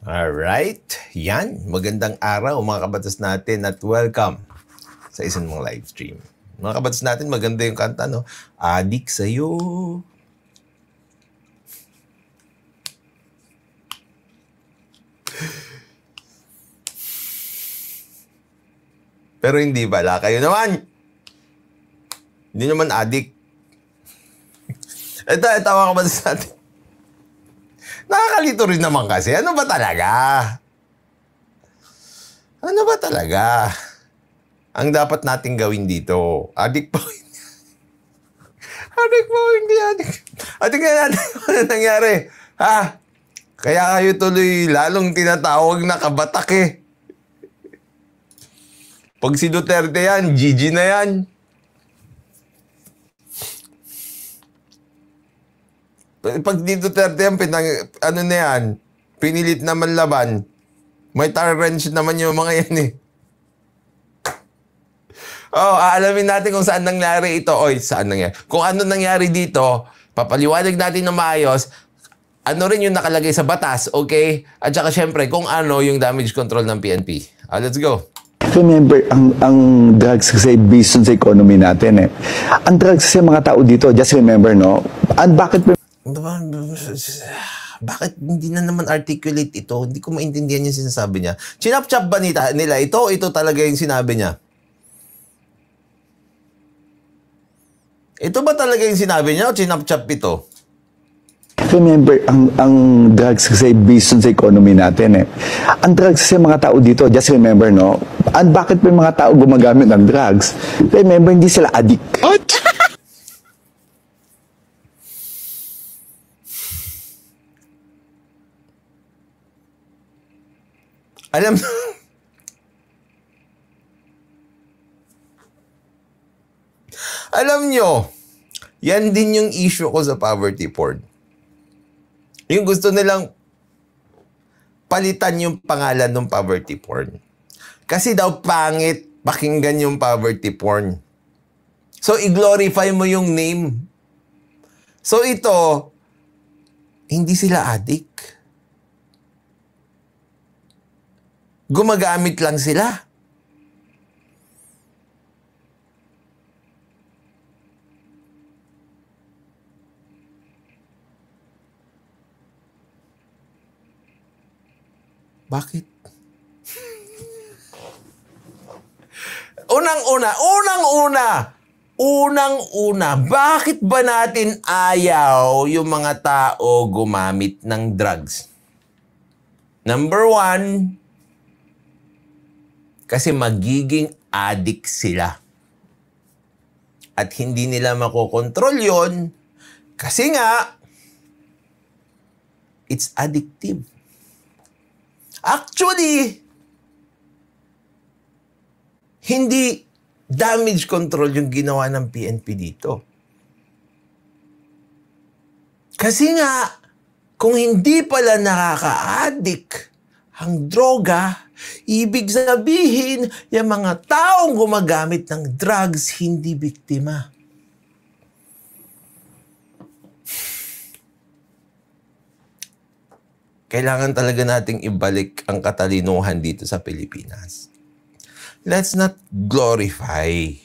Alright, yan. Magandang araw mga kabatas natin at welcome sa isang mong live stream. Mga kabatas natin, maganda yung kanta, no? Adik sa'yo. Pero hindi pala, kayo naman. Hindi naman adik. Ito mga kabatas natin. Nakakalito rin naman kasi. Ano ba talaga? Ano ba talaga? Ang dapat nating gawin dito. Adik po. Adik po, hindi adik. Adik na natin ano nangyari. Ha? Kaya kayo tuloy lalong tinatawag na kabatak eh. Pag si Duterte yan, GG na yan. Pag di Duterte yan, ano na yan, pinilit naman laban. May tolerance naman yung mga yan eh. Aalamin natin kung saan nangyari ito. Saan nangyari? Kung ano nangyari dito, papaliwanag natin na maayos, ano rin yung nakalagay sa batas, okay? At saka syempre, kung ano yung damage control ng PNP. Let's go. Remember, ang drugs kasi based on sa economy natin eh. Ang drugs kasi mga tao dito, just remember, no? And bakit hindi na naman articulate ito? Hindi ko maintindihan yung sinasabi niya. Chinap-chap ba nila ito? Ito talaga yung sinabi niya. Ito ba talaga yung sinabi niya o chinap-chap ito? Remember, ang drugs kasi based on sa economy natin eh. Ang drugs kasi mga tao dito, just remember, no? And bakit may mga tao gumagamit ng drugs? Remember, hindi sila addict. What? Alam nyo, yan din yung issue ko sa poverty porn. Yung gusto nilang palitan yung pangalan ng poverty porn. Kasi daw pangit pakinggan yung poverty porn. So, i-glorify mo yung name. So, ito, hindi sila addict. Gumagamit lang sila. Bakit? Unang-una, bakit ba natin ayaw yung mga tao gumamit ng drugs? Number one, kasi magiging addict sila. At hindi nila makokontrol yon kasi nga, it's addictive. Actually, hindi damage control yung ginawa ng PNP dito. Kasi nga, kung hindi pala nakaka-addict ang droga, ibig sabihin, yung mga taong gumagamit ng drugs, hindi biktima. Kailangan talaga nating ibalik ang katalinuhan dito sa Pilipinas. Let's not glorify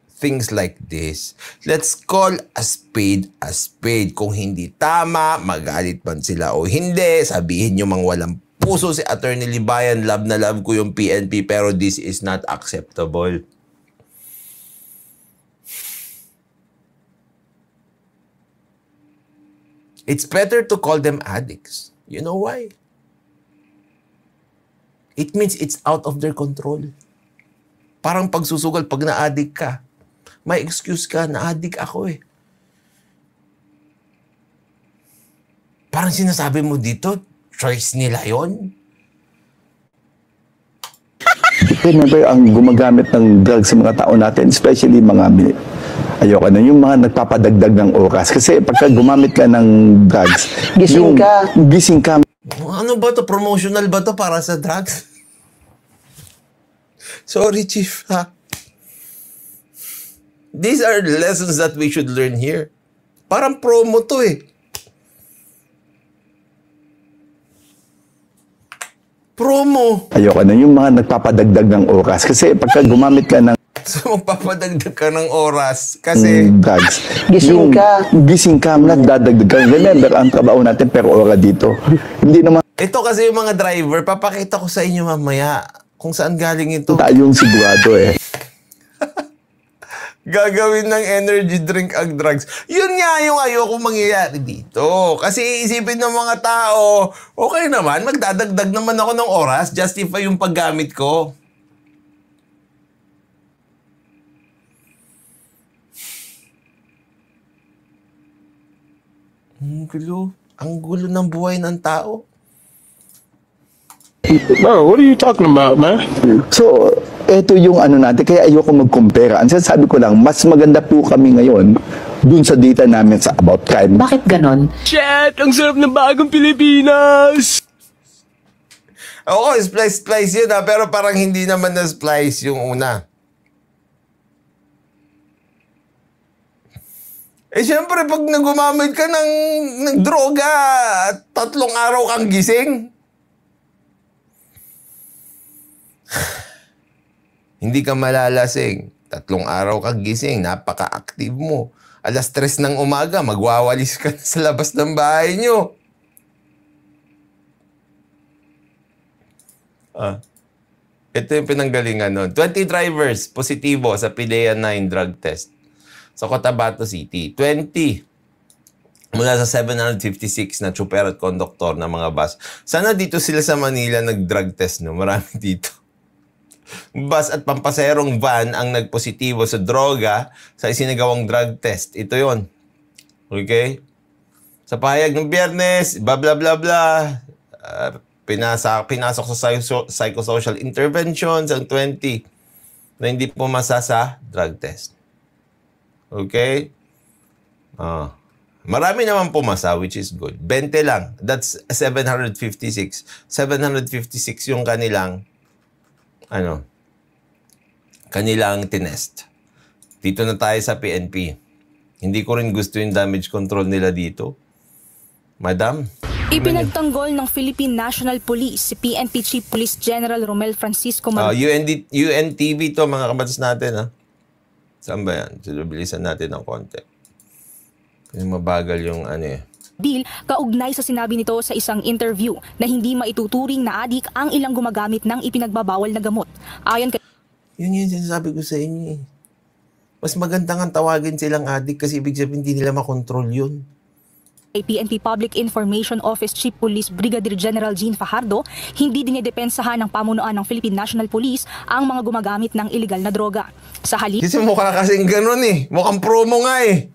things like this. Let's call a spade a spade. Kung hindi tama, magalit man sila o hindi, sabihin nyo mang walang puso si Attorney Libayan, love na love ko yung PNP, pero this is not acceptable. It's better to call them addicts. You know why? It means it's out of their control. Parang pagsusugal, pag na-addict ka, may excuse ka, na-addict ako eh. Parang sinasabi mo dito, choice nila yon. Remember, ang gumagamit ng drugs sa mga tao natin, especially mga ayoko na, yung mga nagpapadagdag ng oras. Kasi pagka gumamit ka ng drugs, gising ka. Ano ba to? Promotional ba to para sa drugs? Sorry, Chief, ha? These are lessons that we should learn here. Parang promo to eh. Promo. Ayoko na yung mga nagpapadagdag ng oras. Kasi pagka gumamit ka ng So, magpapadagdag ka ng oras. Kasi, drugs, Gising ka. Gising ka, nagdadagdag ka. Remember, ang trabaho natin per ora dito. Hindi naman ito kasi yung mga driver, papakita ko sa inyo mamaya kung saan galing ito. tayong sigurado eh. Gagawin ng energy drink ang drugs. Yun nga yung ayoko mangyayari dito. Kasi iisipin ng mga tao, okay naman, magdadagdag naman ako ng oras, justify yung paggamit ko. Ang gulo ng buhay ng tao. Bro, what are you talking about, man? So, eto yung ano natin, kaya ayoko mag-compare. Ang sinasabi ko lang, mas maganda po kami ngayon dun sa data namin sa about crime. Bakit ganon? Shit! Ang sarap ng bagong Pilipinas! Oo, splice yun pero parang hindi naman na-splice yung una. Eh, syempre, pag nagumamit ka ng droga at 3 araw kang gising, hindi ka malalasing. 3 araw kang gising, napaka-active mo. 3:00 ng umaga, magwawalis ka na sa labas ng bahay nyo. Ito yung pinanggalingan nun. 20 drivers positibo sa PDEA 9 drug test sa Cotabato City. 20 mula sa 756 na tsuper at konduktor ng mga bus. Sana dito sila sa Manila nag-drug test, no? Marami dito. Bus at pampaserong van ang nagpositibo sa droga sa isinagawang drug test. Ito yon. Okay? Sa pahayag ng Biyernes, blah blah blah blah, pinasok sa psychosocial interventions ang 20 na hindi pumasa sa drug test. Okay? Marami naman pumasa, which is good. 20 lang. That's 756. 756 yung kanilang tinest. Dito na tayo sa PNP. Hindi ko rin gusto yung damage control nila dito. Madam? Ipinagtanggol ng Philippine National Police si PNP Chief Police General Romel Francisco UNTV to, mga kabatas natin, ha? Saan ba yan? Bilisan natin ng konti. Kasi mabagal yung Bill, kaugnay sa sinabi nito sa isang interview na hindi maituturing na adik ang ilang gumagamit ng ipinagbabawal na gamot. Ayon kay Yun yung sinasabi ko sa inyo eh. Mas maganda nga tawagin silang adik kasi ibig sabihin hindi nila makontrol yun. PNP Public Information Office Chief Police Brigadier General Jean Fajardo, hindi dinidepensahan ng pamunuan ng Philippine National Police ang mga gumagamit ng illegal na droga. Sa halip, Kasi mukha kasing ganun eh. Mukhang promo nga eh.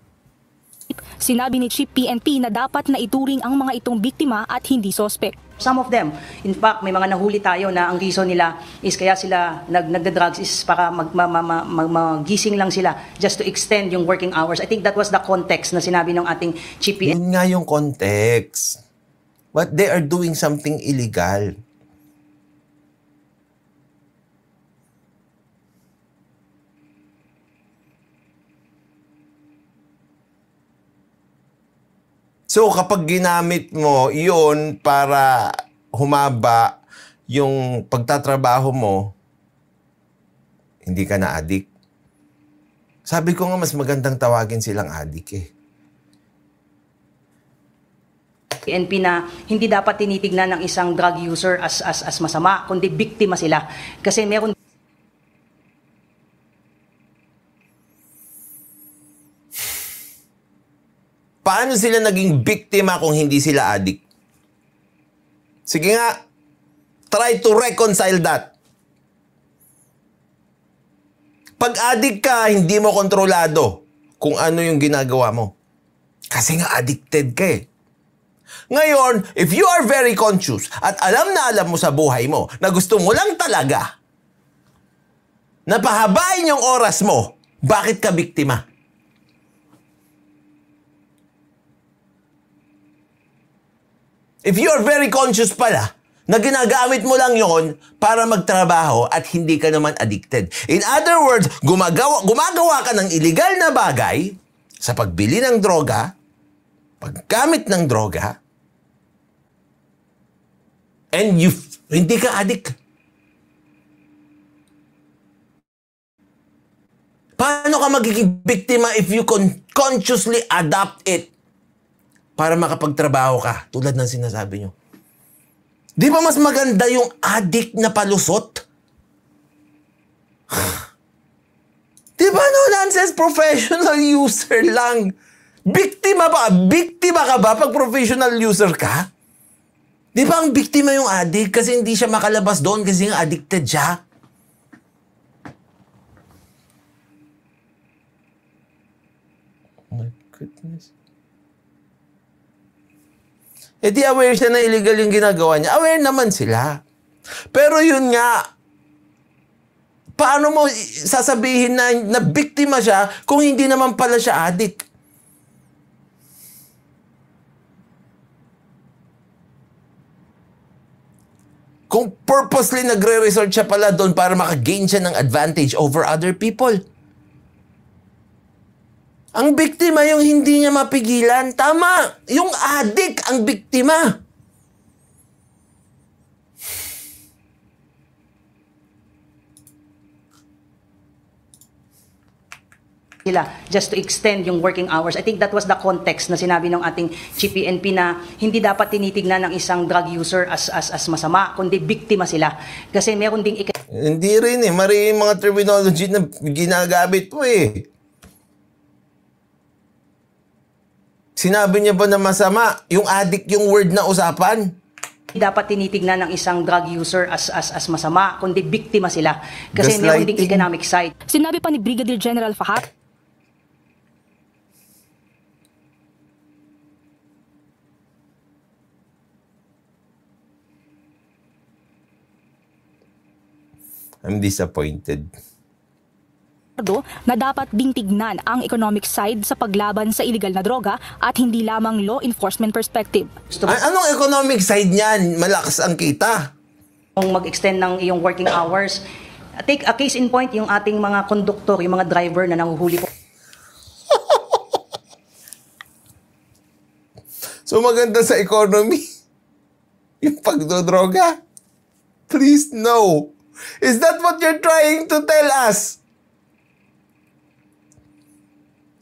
sinabi ni Chief PNP na dapat na ituring ang mga itong biktima at hindi sospek. Some of them, in fact, may mga nahuli tayo na ang reason nila is kaya sila nagda-drugs is para magising lang sila just to extend yung working hours. I think that was the context na sinabi ng ating Chief PNP. Yun nga yung context. What they are doing something illegal. So, kapag ginamit mo yun para humaba yung pagtatrabaho mo, hindi ka na addict. Sabi ko nga, mas magandang tawagin silang addict eh. PNP na hindi dapat tinitignan ng isang drug user as masama, kundi biktima sila. Kasi meron Paano sila naging biktima kung hindi sila addict? Sige nga, try to reconcile that. Pag addict ka, hindi mo kontrolado kung ano yung ginagawa mo. Kasi nga addicted ka eh. Ngayon, if you are very conscious at alam na alam mo sa buhay mo na gusto mo lang talaga na pahabain yung oras mo, bakit ka biktima? If you are very conscious pala, na ginagamit mo lang yon para magtrabaho at hindi ka naman addicted. In other words, gumagawa ka ng illegal na bagay sa pagbili ng droga, paggamit ng droga, and you Hindi ka addict. Paano ka magiging biktima if you consciously adapt it para makapagtrabaho ka? Tulad ng sinasabi nyo. Di ba mas maganda yung addict na palusot? Di ba no nonsense? Professional user lang. Biktima ba? Biktima ka ba pag professional user ka? Di ba ang biktima yung addict kasi hindi siya makalabas doon kasi nga addicted siya? Oh my goodness. Eh di aware siya na illegal yung ginagawa niya. Aware naman sila. Pero yun nga, paano mo sasabihin na biktima siya kung hindi naman pala siya addict? Kung purposely nagre-resort siya pala doon para makagain siya ng advantage over other people. Ang biktima yung hindi niya mapigilan. Tama! Yung addict ang biktima. Sila just to extend yung working hours. I think that was the context na sinabi ng ating Chief PNP na hindi dapat tinitignan ng isang drug user as masama, kundi biktima sila. Kasi meron ding Hindi rin eh. Mari yung mga terminology na ginagamit po eh. Sinabi niya ba na masama? Yung addict yung word na usapan? dapat tinitignan ng isang drug user as masama, kundi biktima sila. Kasi meron ding economic side. Sinabi pa ni Brigadier General Fajardo, I'm disappointed. na dapat ding tignan ang economic side sa paglaban sa illegal na droga at hindi lamang law enforcement perspective. Anong economic side niyan? Malakas ang kita. Kung mag-extend ng iyong working hours, take a case in point yung ating mga konduktor, yung mga driver na nanguhuli po. So maganda sa economy yung pagdodroga? Please no. Is that what you're trying to tell us?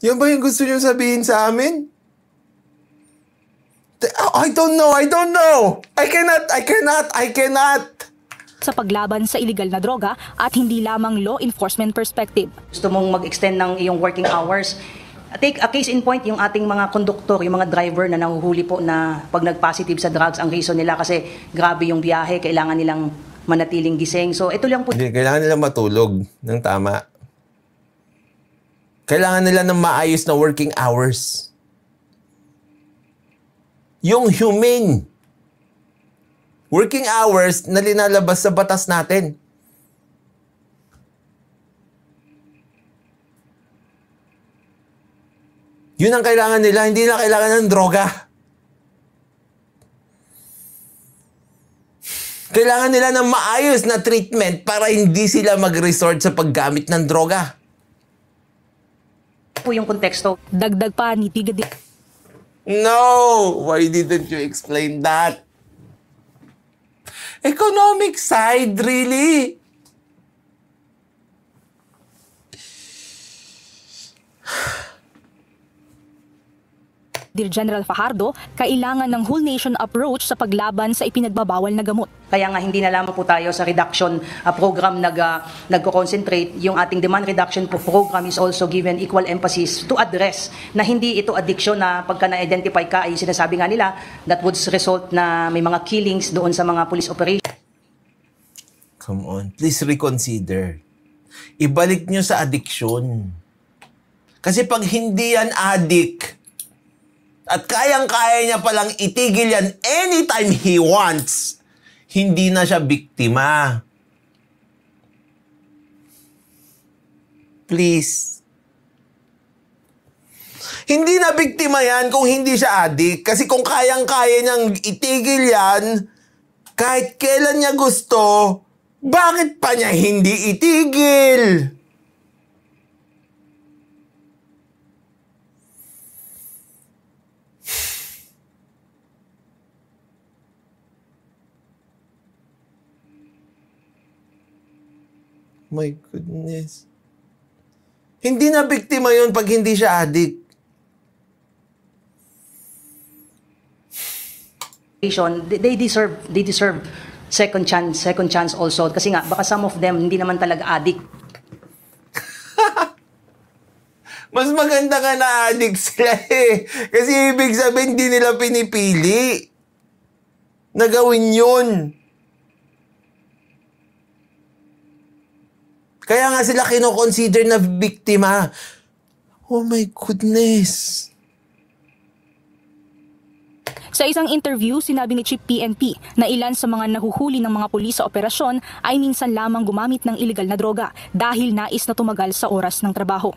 Yan ba yung gusto niyo sabihin sa amin? I don't know. I cannot. Sa paglaban sa illegal na droga at hindi lamang law enforcement perspective. Gusto mong mag-extend ng iyong working hours, take a case in point yung ating mga konduktor, yung mga driver na nahuhuli po na pag nag-positive sa drugs, ang reason nila kasi grabe yung biyahe, kailangan nilang manatiling gising. So ito lang po. Hindi, kailangan nila matulog ng tama. Kailangan nila ng maayos na working hours. Yung humane working hours na linalabas sa batas natin. Yun ang kailangan nila, hindi na kailangan ng droga. Kailangan nila ng maayos na treatment para hindi sila mag-resort sa paggamit ng droga. Po yung konteksto. Dagdag pa ni Brigadier No! Why didn't you explain that? Economic side, really? General Fajardo, kailangan ng whole nation approach sa paglaban sa ipinagbabawal na gamot. Kaya nga hindi na lamang po tayo sa reduction program nagko-concentrate. Yung ating demand reduction program is also given equal emphasis to address na hindi ito addiction na pagka na-identify ka ay sinasabi nga nila that would result na may mga killings doon sa mga police operation. Come on, please reconsider. Ibalik nyo sa addiction. Kasi pag hindi yan addict, at kayang-kaya niya palang itigil yan anytime he wants, hindi na siya biktima. Please. Hindi na biktima yan kung hindi siya addict. Kasi kung kayang-kaya niyang itigil yan, kahit kailan niya gusto, bakit pa niya hindi itigil? My goodness. Hindi na biktima yun pag hindi siya addict. They deserve second chance also kasi nga baka some of them hindi naman talaga addict. Mas maganda nga na addict sila eh. Kasi ibig sabihin, hindi nila pinipili na gawin yun. Kaya nga sila kinoconsider na biktima. Oh my goodness. Sa isang interview, sinabi ni Chief PNP na ilan sa mga nahuhuli ng mga pulis sa operasyon ay minsan lamang gumamit ng illegal na droga dahil nais na tumagal sa oras ng trabaho.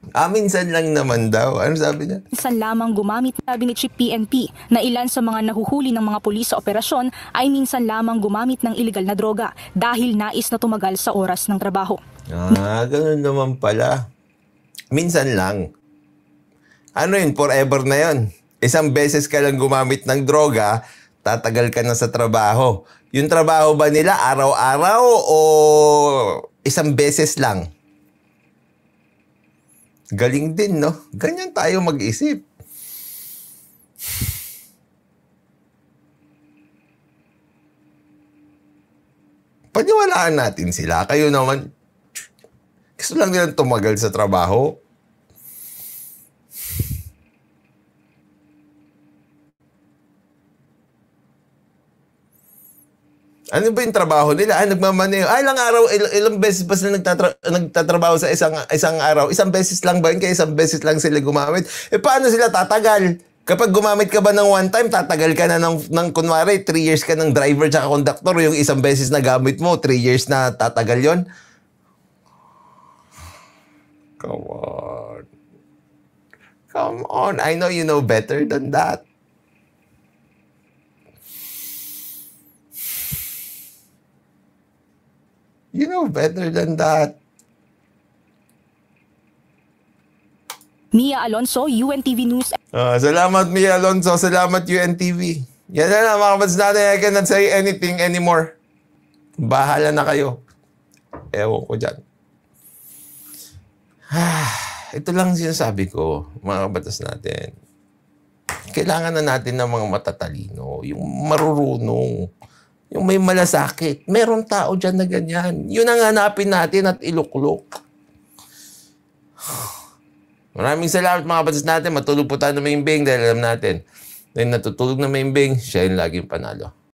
Minsan lang naman daw. Ano sabi niya? Minsan lamang gumamit, sabi ni Chief PNP, na ilan sa mga nahuhuli ng mga pulis sa operasyon ay minsan lamang gumamit ng illegal na droga dahil nais na tumagal sa oras ng trabaho. Ganun naman pala. Minsan lang. Ano yun? Forever na yun. Isang beses ka lang gumamit ng droga, tatagal ka na sa trabaho. Yung trabaho ba nila araw-araw o isang beses lang? Galing din, no? Ganyan tayo mag-isip. Paniwalaan natin sila. Kayo naman, gusto lang nilang tumagal sa trabaho. Ano ba yung trabaho nila? Nagmamaneho. Ilang araw, ilang beses ba sila nagtatrabaho sa isang araw? Isang beses lang ba yun? Kaya isang beses lang sila gumamit? Paano sila tatagal? Kapag gumamit ka ba ng one time, tatagal ka na ng kunwari, 3 years ka ng driver tsaka conductor. Yung isang beses na gamit mo, 3 years na tatagal yon. Come on. Come on. I know you know better than that. You know better than that. Mia Alonso, UNTV News. Salamat Mia Alonso. Salamat UNTV. Yan na mga kapatid natin. I cannot say anything anymore. Bahala na kayo. Ewan ko dyan. Ito lang sinasabi ko, mga kabatas natin. Kailangan na natin ng mga matatalino. Yung marurunong. Yung may malasakit. Meron tao dyan na ganyan. Yun ang hanapin natin at iluklok. Maraming salamat mga kapatid natin. Matulog po tayo na maimbing dahil alam natin na natutulog na maimbing, siya yung laging panalo.